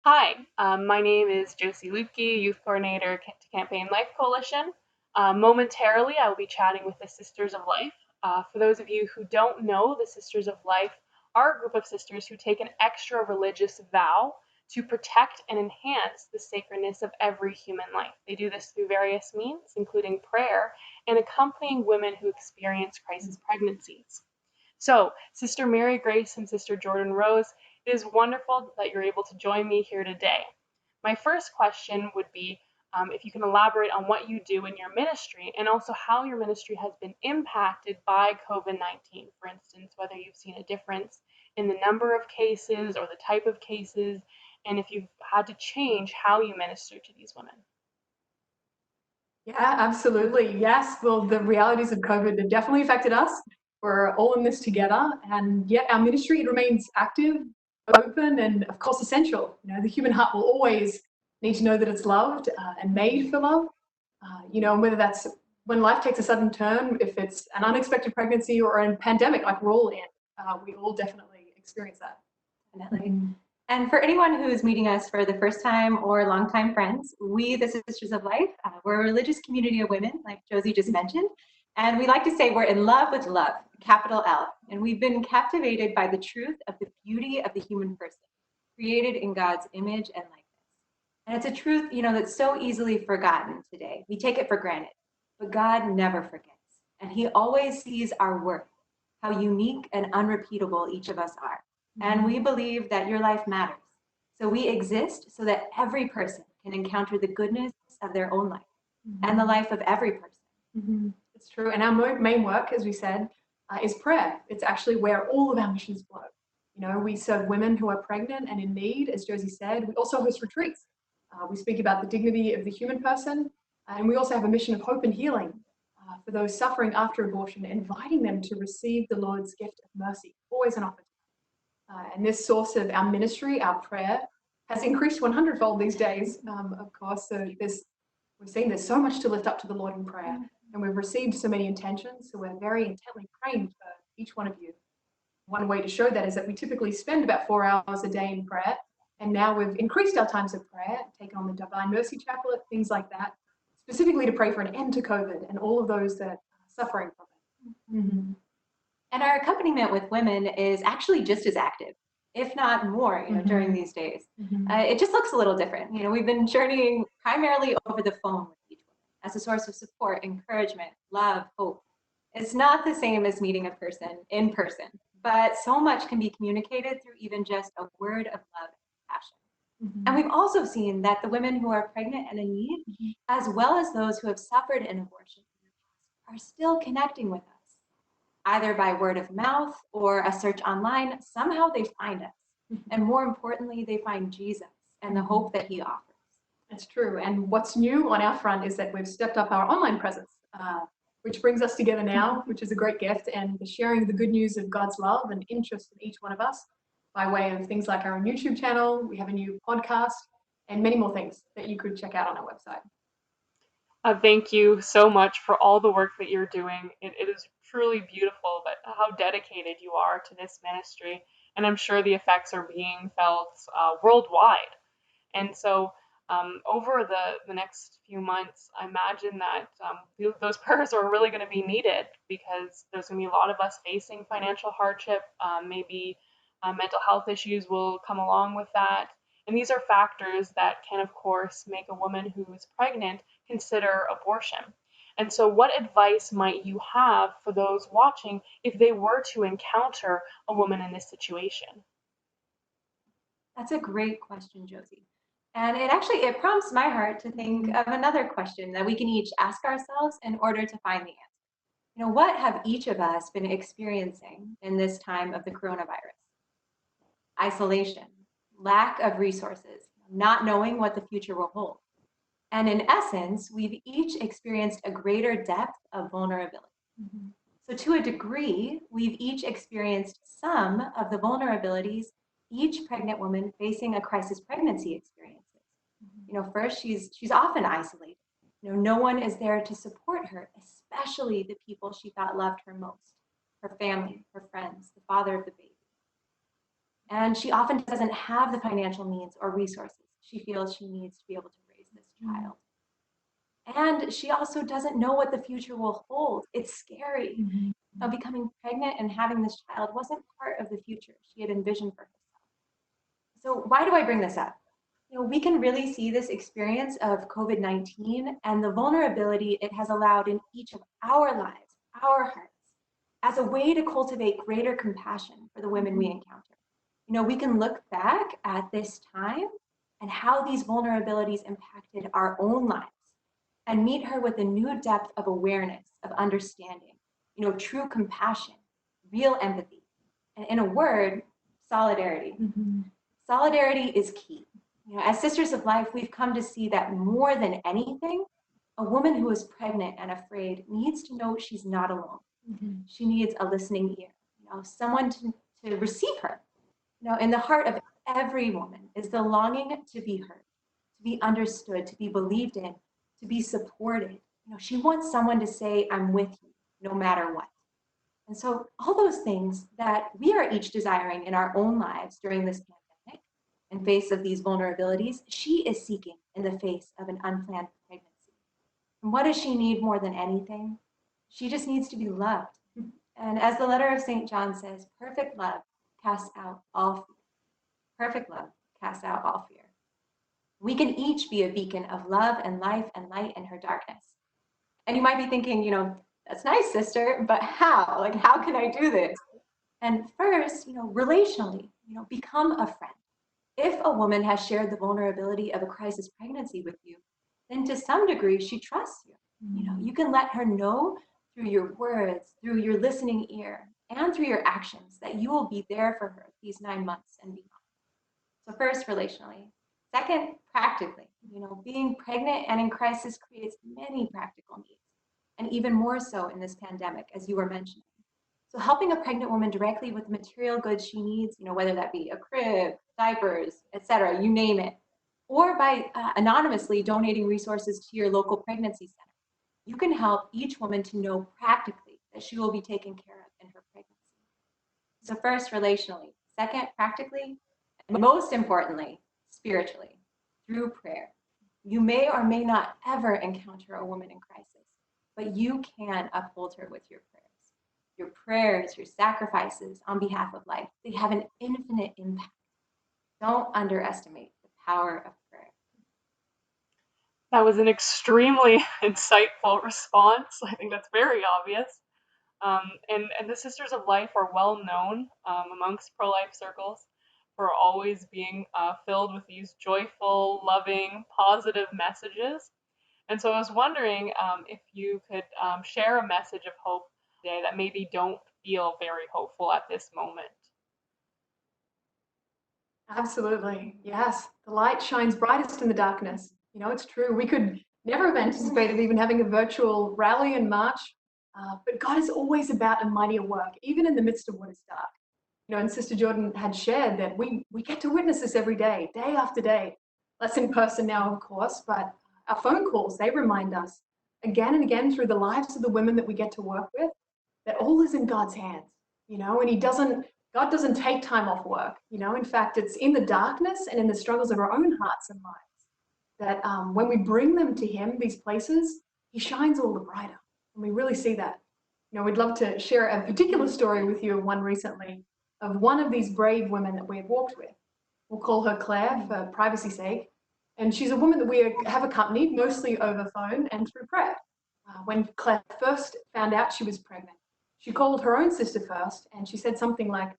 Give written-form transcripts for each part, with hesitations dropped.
Hi, my name is Josie Luetke, Youth Coordinator to Campaign Life Coalition. Momentarily, I will be chatting with the Sisters of Life. For those of you who don't know, the Sisters of Life are a group of sisters who take an extra religious vow to protect and enhance the sacredness of every human life. They do this through various means, including prayer and accompanying women who experience crisis pregnancies. So, Sister Mary Grace and Sister Jordan Rose, it is wonderful that you're able to join me here today. My first question would be if you can elaborate on what you do in your ministry and also how your ministry has been impacted by COVID 19. For instance, whether you've seen a difference in the number of cases or the type of cases, and if you've had to change how you minister to these women. Yeah, absolutely. Yes. Well, the realities of COVID have definitely affected us. We're all in this together, and yet our ministry remains active, open, and of course essential. The human heart will always need to know that it's loved and made for love. And whether that's when life takes a sudden turn, if it's an unexpected pregnancy or a pandemic, like we're all in, we all definitely experience that. Definitely. And for anyone who's meeting us for the first time or longtime friends, we, the Sisters of Life, we're a religious community of women, like Josie just mentioned. And we like to say we're in love with love, capital L. And we've been captivated by the truth of the beauty of the human person, created in God's image and likeness. And it's a truth, that's so easily forgotten today. We take it for granted, but God never forgets. And he always sees our worth, how unique and unrepeatable each of us are. And we believe that your life matters. So we exist so that every person can encounter the goodness of their own life and the life of every person. It's true. And our main work, as we said, is prayer. It's actually where all of our missions flow. We serve women who are pregnant and in need, as Josie said. We also host retreats. We speak about the dignity of the human person. And we also have a mission of hope and healing for those suffering after abortion, inviting them to receive the Lord's gift of mercy, always an opportunity. And this source of our ministry, our prayer, has increased 100-fold these days, of course. So we've seen there's so much to lift up to the Lord in prayer, and we've received so many intentions. So we're very intently praying for each one of you. One way to show that is that we typically spend about 4 hours a day in prayer, and now we've increased our times of prayer, taken on the Divine Mercy Chaplet, things like that, specifically to pray for an end to COVID and all of those that are suffering from it. And our accompaniment with women is actually just as active, if not more, during these days. It just looks a little different. We've been journeying primarily over the phone with each woman as a source of support, encouragement, love, hope. It's not the same as meeting a person in person, but so much can be communicated through even just a word of love and compassion. And we've also seen that the women who are pregnant and in need, as well as those who have suffered an abortion, are still connecting with us. Either by word of mouth or a search online, somehow they find us. And more importantly, they find Jesus and the hope that he offers. That's true. And what's new on our front is that we've stepped up our online presence, which brings us together now, which is a great gift, and the sharing of the good news of God's love and interest in each one of us by way of things like our own YouTube channel. We have a new podcast and many more things that you could check out on our website. Thank you so much for all the work that you're doing. It is truly beautiful, but how dedicated you are to this ministry. And I'm sure the effects are being felt worldwide. And so, over the next few months, I imagine that those prayers are really going to be needed because there's going to be a lot of us facing financial hardship. Maybe mental health issues will come along with that. And these are factors that can, of course, make a woman who is pregnant consider abortion. And so, what advice might you have for those watching if they were to encounter a woman in this situation? That's a great question, Josie. And it prompts my heart to think of another question that we can each ask ourselves in order to find the answer. What have each of us been experiencing in this time of the coronavirus? Isolation, lack of resources, not knowing what the future will hold. And in essence, we've each experienced a greater depth of vulnerability. So to a degree, we've each experienced some of the vulnerabilities each pregnant woman facing a crisis pregnancy experiences. First, she's often isolated. No one is there to support her, especially the people she thought loved her most, her family, her friends, the father of the baby. And she often doesn't have the financial means or resources she feels she needs to be able to raise this child. And she also doesn't know what the future will hold. It's scary. Now, becoming pregnant and having this child wasn't part of the future she had envisioned for herself. So why do I bring this up? We can really see this experience of COVID-19 and the vulnerability it has allowed in each of our lives, our hearts, as a way to cultivate greater compassion for the women we encounter. We can look back at this time and how these vulnerabilities impacted our own lives and meet her with a new depth of awareness, of understanding, true compassion, real empathy, and in a word, solidarity. Solidarity is key. As Sisters of Life, we've come to see that more than anything, a woman who is pregnant and afraid needs to know she's not alone. She needs a listening ear, someone to receive her. In the heart of every woman is the longing to be heard, to be understood, to be believed in, to be supported. She wants someone to say, I'm with you, no matter what. And so all those things that we are each desiring in our own lives during this pandemic, in face of these vulnerabilities, she is seeking in the face of an unplanned pregnancy. And what does she need more than anything? She just needs to be loved. And as the letter of St. John says, perfect love casts out all fear. Perfect love casts out all fear. We can each be a beacon of love and life and light in her darkness. And you might be thinking, that's nice, sister, but how? Like, how can I do this? And first, relationally, become a friend. If a woman has shared the vulnerability of a crisis pregnancy with you, then to some degree, she trusts you. You can let her know through your words, through your listening ear, and through your actions that you will be there for her these 9 months and beyond. So first, relationally. Second, practically. Being pregnant and in crisis creates many practical needs, and even more so in this pandemic, as you were mentioning. So helping a pregnant woman directly with the material goods she needs, whether that be a crib, diapers, etc., you name it, or by anonymously donating resources to your local pregnancy center, you can help each woman to know practically that she will be taken care of in her pregnancy. So first, relationally. Second, practically. And most importantly, spiritually, through prayer. You may or may not ever encounter a woman in crisis, but you can uphold her with your prayers. Your prayers, your sacrifices on behalf of life, they have an infinite impact. Don't underestimate the power of prayer. That was an extremely insightful response. I think that's very obvious. And the Sisters of Life are well known amongst pro-life circles for always being filled with these joyful, loving, positive messages. And so I was wondering if you could share a message of hope today that maybe don't feel very hopeful at this moment. Absolutely. Yes. The light shines brightest in the darkness. It's true. We could never have anticipated even having a virtual rally and march, but God is always about a mightier work, even in the midst of what is dark. And Sister Jordan had shared that we get to witness this every day, day after day. Less in person now, of course, but our phone calls, they remind us again and again through the lives of the women that we get to work with that all is in God's hands, and God doesn't take time off work. In fact, it's in the darkness and in the struggles of our own hearts and lives that when we bring them to Him, these places, He shines all the brighter. And we really see that. We'd love to share a particular story with you, one recently, of one of these brave women that we have walked with. We'll call her Claire for privacy's sake. And she's a woman that we have accompanied mostly over phone and through prayer. When Claire first found out she was pregnant, she called her own sister first and she said something like,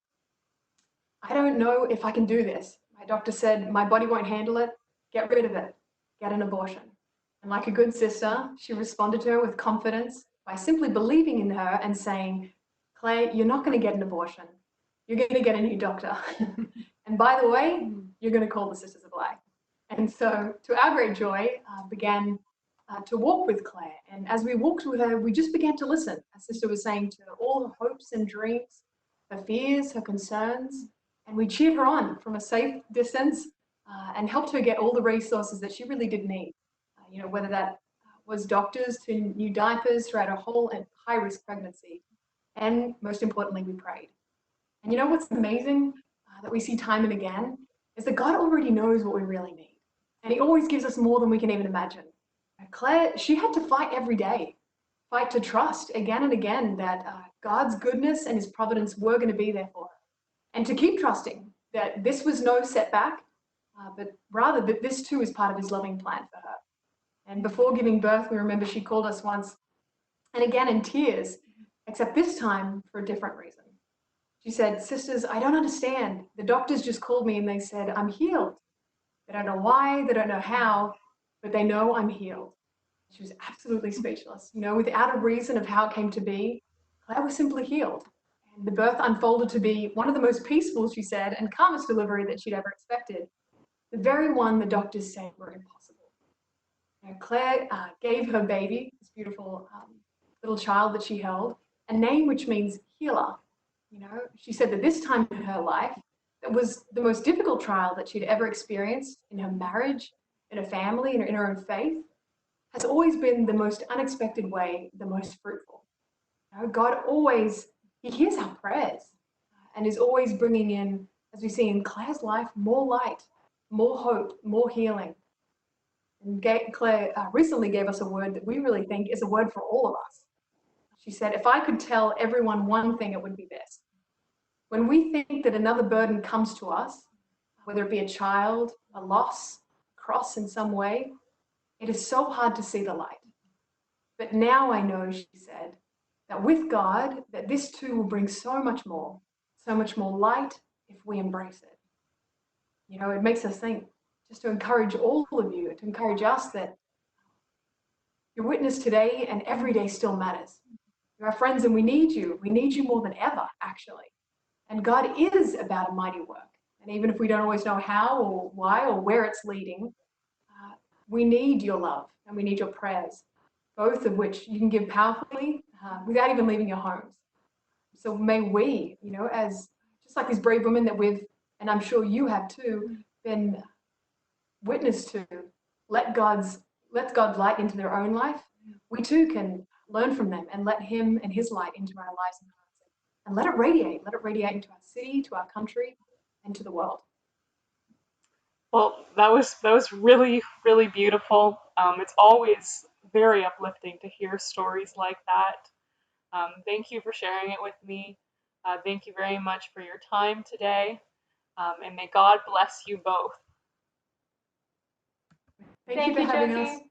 I don't know if I can do this. My doctor said my body won't handle it. Get rid of it. Get an abortion. And like a good sister, she responded to her with confidence by simply believing in her and saying, Claire, you're not going to get an abortion. You're going to get a new doctor. And by the way, you're going to call the Sisters of Life. And so, to our great joy, began to walk with Claire. And as we walked with her, we just began to listen. Our sister was saying to all her hopes and dreams, her fears, her concerns, and we cheered her on from a safe distance and helped her get all the resources that she really did need. Whether that was doctors to new diapers throughout a whole and high-risk pregnancy. And most importantly, we prayed. And what's amazing? that we see time and again is that God already knows what we really need. And he always gives us more than we can even imagine. Claire, she had to fight every day, fight to trust again and again that God's goodness and his providence were going to be there for her. And to keep trusting that this was no setback, but rather that this too is part of his loving plan for her. And before giving birth, we remember she called us once and again in tears, except this time for a different reason. She said, "Sisters, I don't understand. The doctors just called me and they said, I'm healed. They don't know why, they don't know how, but they know I'm healed." She was absolutely speechless. Without a reason of how it came to be, Claire was simply healed. And the birth unfolded to be one of the most peaceful, she said, and calmest delivery that she'd ever expected. The very one the doctors said were impossible. Claire gave her baby, this beautiful little child that she held, a name which means healer. She said that this time in her life, it was the most difficult trial that she'd ever experienced in her marriage, in her family, and in her own faith, has always been the most unexpected way, the most fruitful. God always, he hears our prayers and is always bringing in, as we see in Claire's life, more light, more hope, more healing. And Claire recently gave us a word that we really think is a word for all of us. She said, "If I could tell everyone one thing, it would be this. When we think that another burden comes to us, whether it be a child, a loss, a cross in some way, it is so hard to see the light. But now I know," she said, "that with God, that this too will bring so much more light if we embrace it." It makes us think, just to encourage all of you, to encourage us that your witness today and every day still matters. You're our friends and we need you. We need you more than ever, actually. And God is about a mighty work. And even if we don't always know how or why or where it's leading, we need your love and we need your prayers, both of which you can give powerfully without even leaving your homes. So may we, as just like these brave women that we've, and I'm sure you have too, been witness to, let God's light into their own life, we too can learn from them and let him and his light into our lives and let it radiate into our city, to our country, and to the world. Well, that was really, really beautiful. It's always very uplifting to hear stories like that. Thank you for sharing it with me. Thank you very much for your time today. And may God bless you both. Thank you for having us.